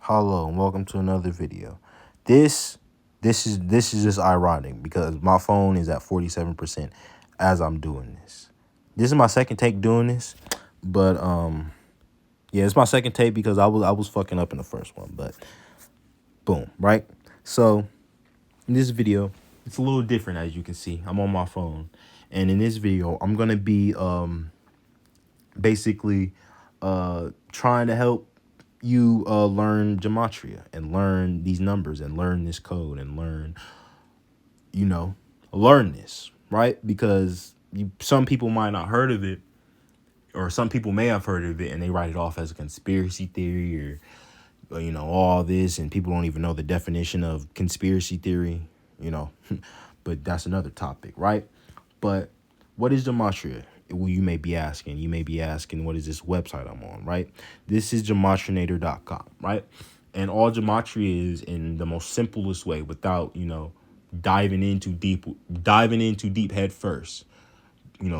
Hello and welcome to another video. This this is just ironic because my phone is at 47% as I'm doing this. This is my second take doing this, but yeah, it's my second take because I was fucking up in the first one, but boom, right? So, in this video, it's a little different as you can see. I'm on my phone, and in this video, I'm going to be basically trying to help you learn gematria and learn these numbers and learn this code and you know learn this, right? Because some people might not heard of it, or some people may have heard of it and they write it off as a conspiracy theory or all this, and people don't even know the definition of conspiracy theory, you know but that's another topic, right? But what is gematria? Well, you may be asking. You may be asking, what is this website I'm on, right? This is gematrinator.com, right? And all gematria is, in the most simplest way, without, diving into deep head first,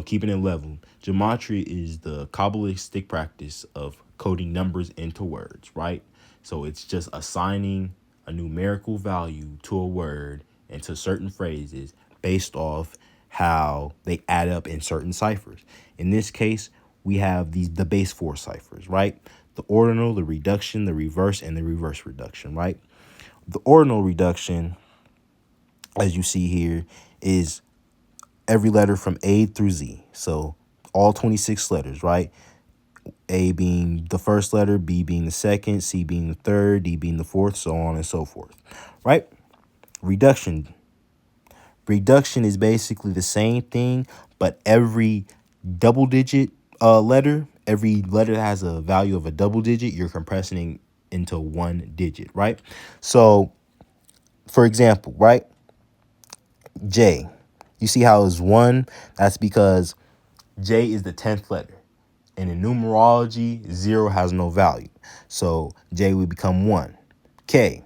keeping it level. Gematria is the Kabbalistic practice of coding numbers into words, right? So it's just assigning a numerical value to a word and to certain phrases based off how they add up in certain ciphers. In this case, we have the base four ciphers, right? The ordinal, the reduction, the reverse, and the reverse reduction, right? The ordinal reduction, as you see here, is every letter from A through Z. So all 26 letters, right? A being the first letter, B being the second, C being the third, D being the fourth, so on and so forth, right? Reduction. Reduction is basically the same thing, but every double digit every letter that has a value of a double digit, you're compressing into one digit, right? So, for example, right? J. You see how it's one? That's because J is the 10th letter. And in numerology, 0 has no value. So J would become 1. K.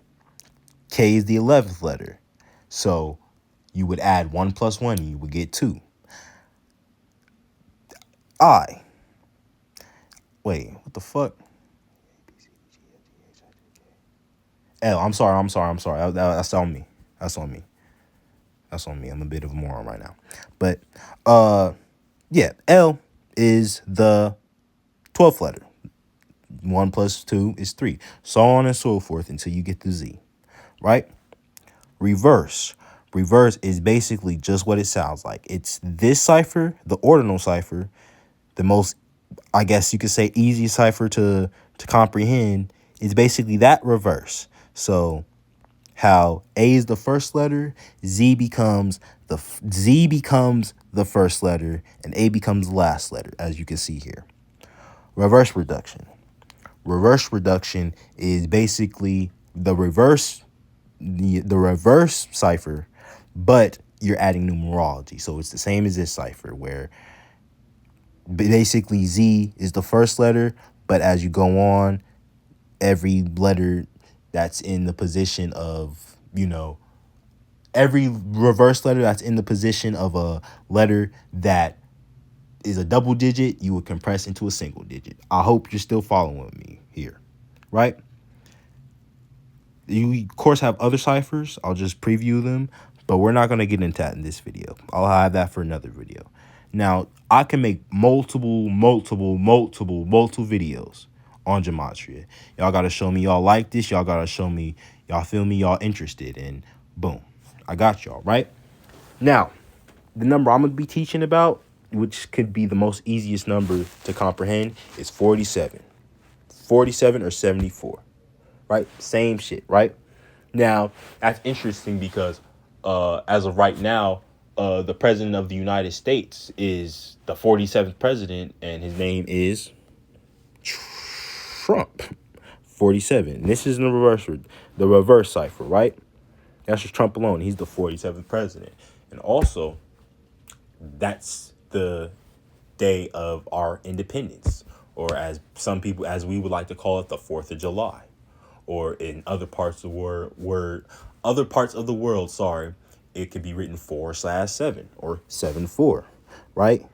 K is the 11th letter. So you would add 1 plus 1, you would get 2. I. Wait, what the fuck? L. I'm sorry. That's on me. That's on me. That's on me. I'm a bit of a moron right now. But yeah, L is the 12th letter. 1 plus 2 is 3. So on and so forth until you get to Z, right? Reverse. Reverse is basically just what it sounds like. It's this cipher, the ordinal cipher, the most, I guess you could say, easy cipher to comprehend. Is basically that reverse. So how A is the first letter, Z becomes the first letter, and A becomes the last letter, as you can see here. Reverse reduction. Reverse reduction is basically the reverse cipher, but you're adding numerology. So it's the same as this cipher, where basically Z is the first letter, but as you go on, every letter that's in the position of, every reverse letter that's in the position of a letter that is a double digit, you would compress into a single digit. I hope you're still following me here, right? You, of course, have other ciphers. I'll just preview them, but we're not going to get into that in this video. I'll have that for another video. Now, I can make multiple videos on gematria. Y'all got to show me y'all like this. Y'all got to show me y'all feel me, y'all interested, and boom, I got y'all, right? Now, the number I'm going to be teaching about, which could be the most easiest number to comprehend, is 47. 47 or 74. Right? Same shit, right? Now, that's interesting because as of right now, the president of the United States is the 47th president, and his name is Trump. 47. This is the reverse cipher, right? That's just Trump alone. He's the 47th president. And also, that's the day of our independence, or as some people, as we would like to call it, the 4th of July. Or in other parts of the world, sorry, it could be written 4/7 or 7/4, right?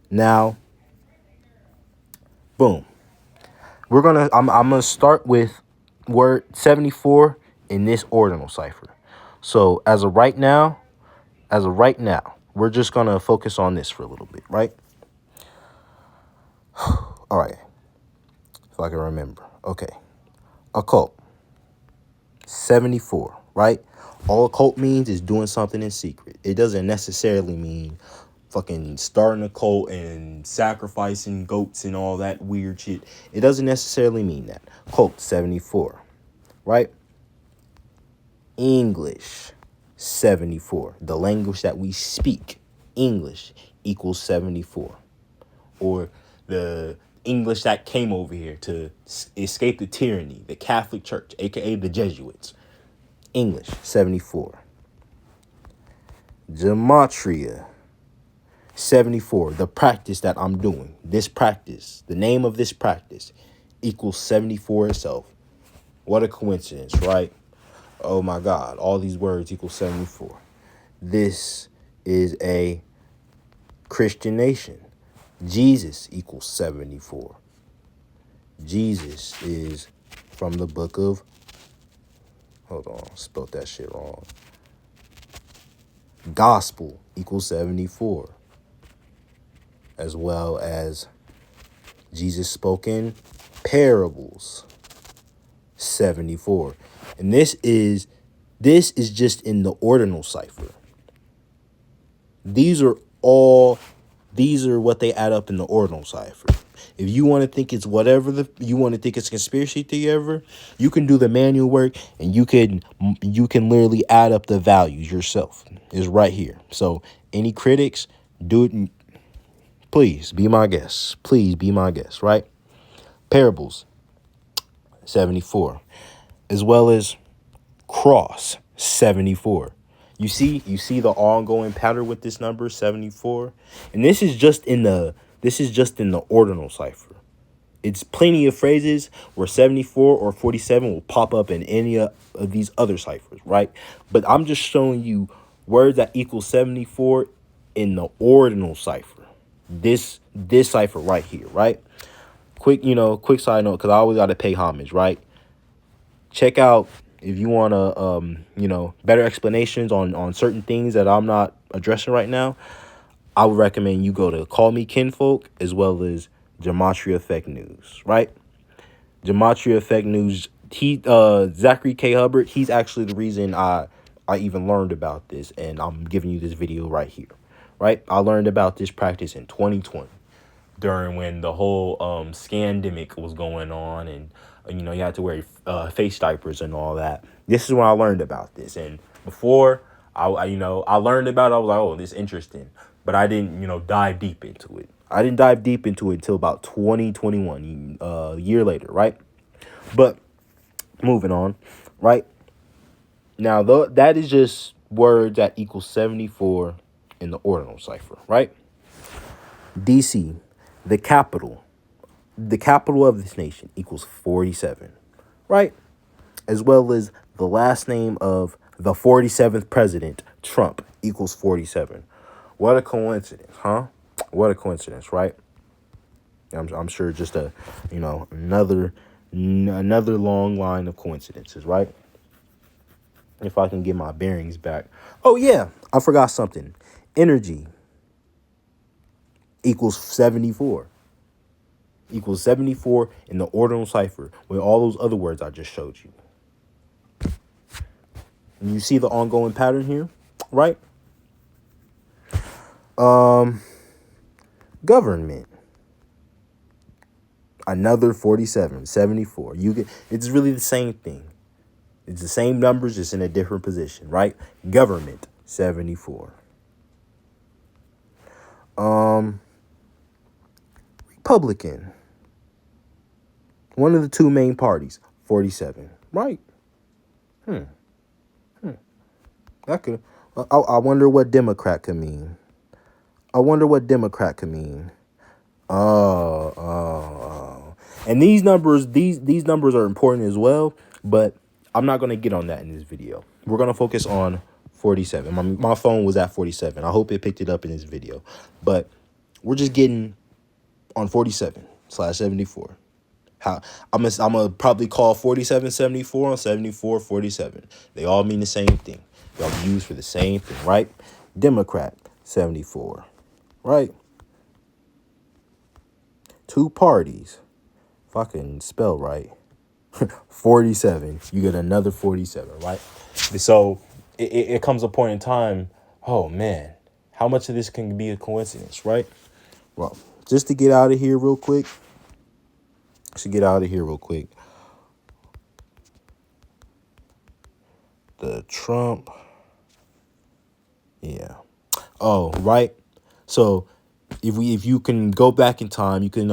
Now, boom. I'm gonna start with word 74 in this ordinal cipher. So as of right now, we're just going to focus on this for a little bit, right? All right. If I can remember. Okay. Occult. 74, right? All occult means is doing something in secret. It doesn't necessarily mean fucking starting a cult and sacrificing goats and all that weird shit. It doesn't necessarily mean that. Cult 74, right? English 74. The language that we speak, English, equals 74. Or the English that came over here to escape the tyranny, the Catholic Church, aka the Jesuits. English 74. Gematria 74. The practice that I'm doing, this practice, the name of this practice equals 74 itself. What a coincidence, right? Oh my God, all these words equal 74. This is a Christian nation. Jesus equals 74. Jesus is from the book of, hold on, spelled that shit wrong. Gospel equals 74. As well as Jesus spoken parables, 74. And this is just in the ordinal cipher. These are what they add up in the ordinal cipher. If you want to think it's whatever you want to think it's conspiracy theory ever, you can do the manual work and you can literally add up the values yourself. It's right here. So any critics, do it. Please be my guest. Please be my guest, right? Parables, 74. As well as cross, 74. You see the ongoing pattern with this number 74, and this is just in the ordinal cipher. It's plenty of phrases where 74 or 47 will pop up in any of these other ciphers, right? But I'm just showing you words that equal 74 in the ordinal cipher. This cipher right here, right? Quick side note, because I always got to pay homage, right? Check out, if you want to, better explanations on certain things that I'm not addressing right now, I would recommend you go to Call Me Kinfolk as well as Gematria Effect News, right? Gematria Effect News, Zachary K. Hubbard, he's actually the reason I even learned about this, and I'm giving you this video right here, right? I learned about this practice in 2020 during when the whole scandemic was going on, and you had to wear face diapers and all that. This is when I learned about this, and before I learned about it, I was like, oh, this is interesting, but I didn't dive deep into it. I didn't dive deep into it until about 2021, a year later, right? But moving on, right? Now that is just words that equal 74 in the ordinal cipher, right? DC, the capital of this nation equals 47, right? As well as the last name of the 47th president, Trump, equals 47. What a coincidence, huh? What a coincidence, right? I'm sure just another long line of coincidences, right? If I can get my bearings back. Oh yeah, I forgot something. Energy equals 74. Equals 74 in the ordinal cipher with all those other words I just showed you. And you see the ongoing pattern here, right? Government. Another 47, 74. It's really the same thing. It's the same numbers, just in a different position, right? Government, 74. Republican. One of the two main parties, 47. Right. That could. I wonder what Democrat could mean. Oh. And these numbers are important as well, but I'm not going to get on that in this video. We're going to focus on 47. My phone was at 47. I hope it picked it up in this video, but we're just getting on 47/74. How I'm gonna probably call 4774 and 7447. They all mean the same thing. They'll be used for the same thing, right? Democrat 74, right? Two parties. If I can spell right, 47. You get another 47, right? So it comes a point in time. Oh man, how much of this can be a coincidence, right? Well, just to get out of here real quick. The Trump. Yeah. Oh, right. So if you can go back in time, you can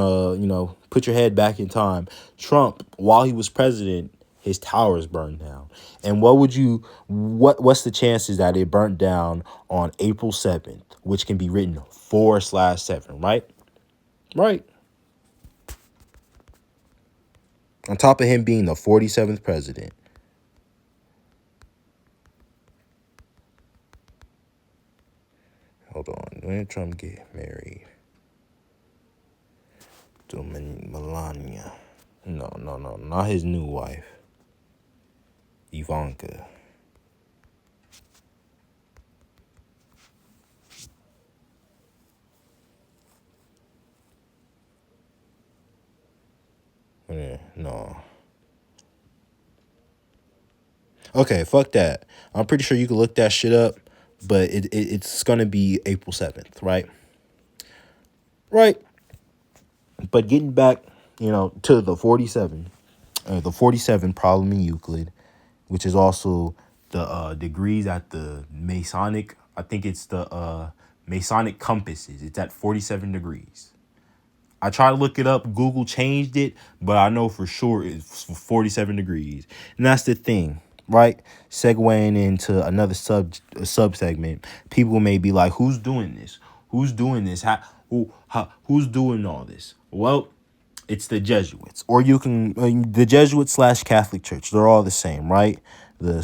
put your head back in time. Trump, while he was president, his towers burned down. And what's the chances that it burnt down on April 7th, which can be written 4/7, right? Right. On top of him being the 47th president. Hold on. When did Trump get married? To Melania. No, not his new wife. Ivanka. No. Okay, fuck that. I'm pretty sure you can look that shit up, but it's gonna be April 7th, right? Right. But getting back, to the 47 problem in Euclid, which is also the degrees at the Masonic. I think it's the Masonic compasses. It's at 47 degrees. I tried to look it up. Google changed it, but I know for sure it's 47 degrees. And that's the thing, right? Segueing into another sub segment, people may be like, who's doing this? Who's doing this? Who's doing all this? Well, it's the Jesuits, or you can the Jesuits / Catholic Church. They're all the same, right? Their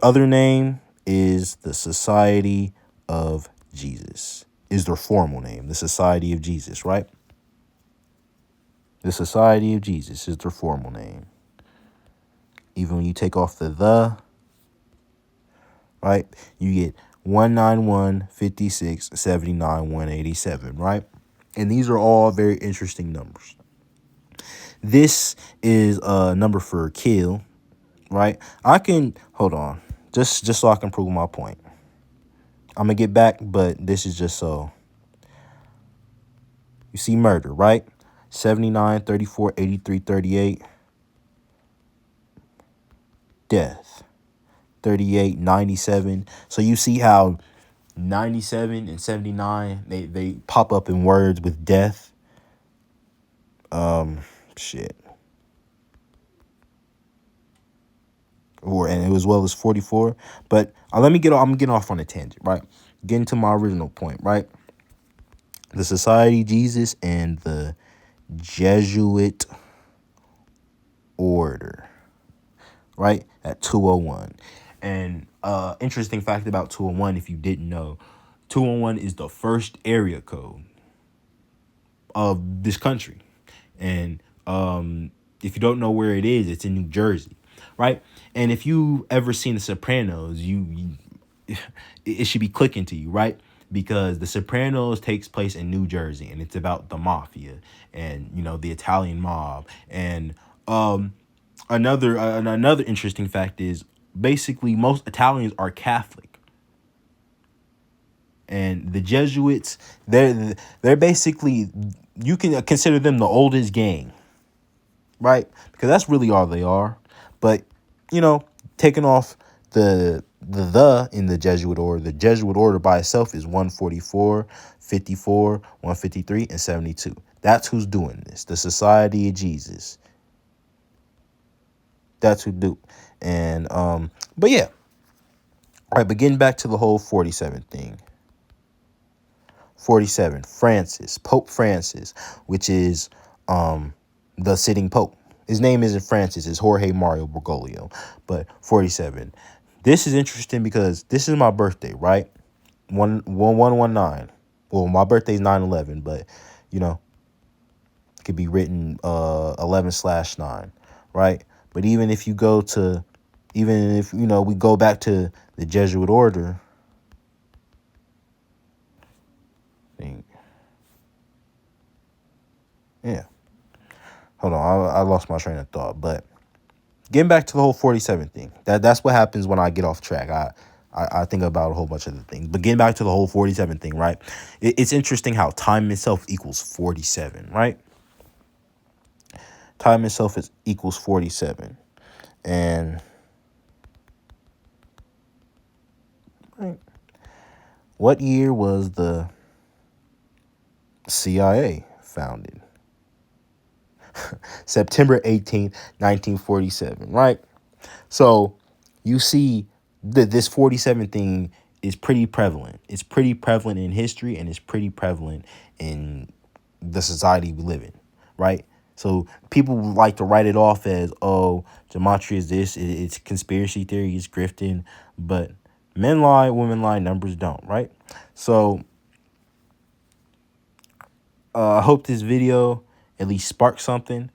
other name is the Society of Jesus. Is their formal name, the Society of Jesus, right? The Society of Jesus is their formal name. Even when you take off the, right, you get 191, 56, 79, 187, right? And these are all very interesting numbers. This is a number for kill, right? I can, hold on, just so I can prove my point. I'm going to get back, but this is just so. You see murder, right? 79, 34, 83, 38. Death. 38, 97. So you see how 97 and 79, they pop up in words with death. Shit. And as well as 44. But I'm getting off on a tangent, right? Getting to my original point, right? The Society of Jesus and the Jesuit order, right? At 201. And interesting fact about 201, if you didn't know, 201 is the first area code of this country. And if you don't know where it is, it's in New Jersey, right? And if you ever seen The Sopranos, it should be clicking to you, right? Because The Sopranos takes place in New Jersey, and it's about the mafia and the Italian mob. And another interesting fact is basically most Italians are Catholic, and the Jesuits, they're basically, you can consider them the oldest gang, right? Because that's really all they are. But taking off the in the Jesuit order by itself is 144, 54, 153, and 72. That's who's doing this. The Society of Jesus. That's who do. And but yeah. All right, but getting back to the whole 47 thing. 47, Pope Francis, which is the sitting pope. His name isn't Francis, it's Jorge Mario Bergoglio. But 47. This is interesting because this is my birthday, right? 1119. Well, my birthday's 9/11, but It could be written 11/9, right? But even if you go to, even if, we go back to the Jesuit order, yeah. Hold on, I lost my train of thought. But getting back to the whole 47 thing, that's what happens when I get off track. I think about a whole bunch of the things. But getting back to the whole 47 thing, right? It's interesting how time itself equals 47, right? Time itself equals 47. And right, what year was the CIA founded? September 18th, 1947, right? So you see that this 47 thing is pretty prevalent. It's pretty prevalent in history, and it's pretty prevalent in the society we live in, right? So people like to write it off as, oh, gematria is this, it's conspiracy theory, it's grifting, but men lie, women lie, numbers don't, right? So I hope this video at least sparks something.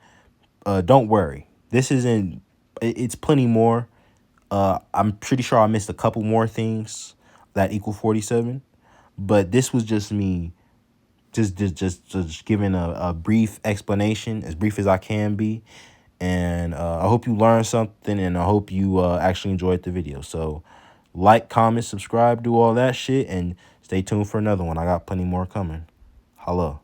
Don't worry, this isn't, it's plenty more. I'm pretty sure I missed a couple more things that equal 47, but this was just me just giving a brief explanation, as brief as I can be. And I hope you learned something, and I hope you actually enjoyed the video. So like, comment, subscribe, do all that shit, and stay tuned for another one. I got plenty more coming. Hello.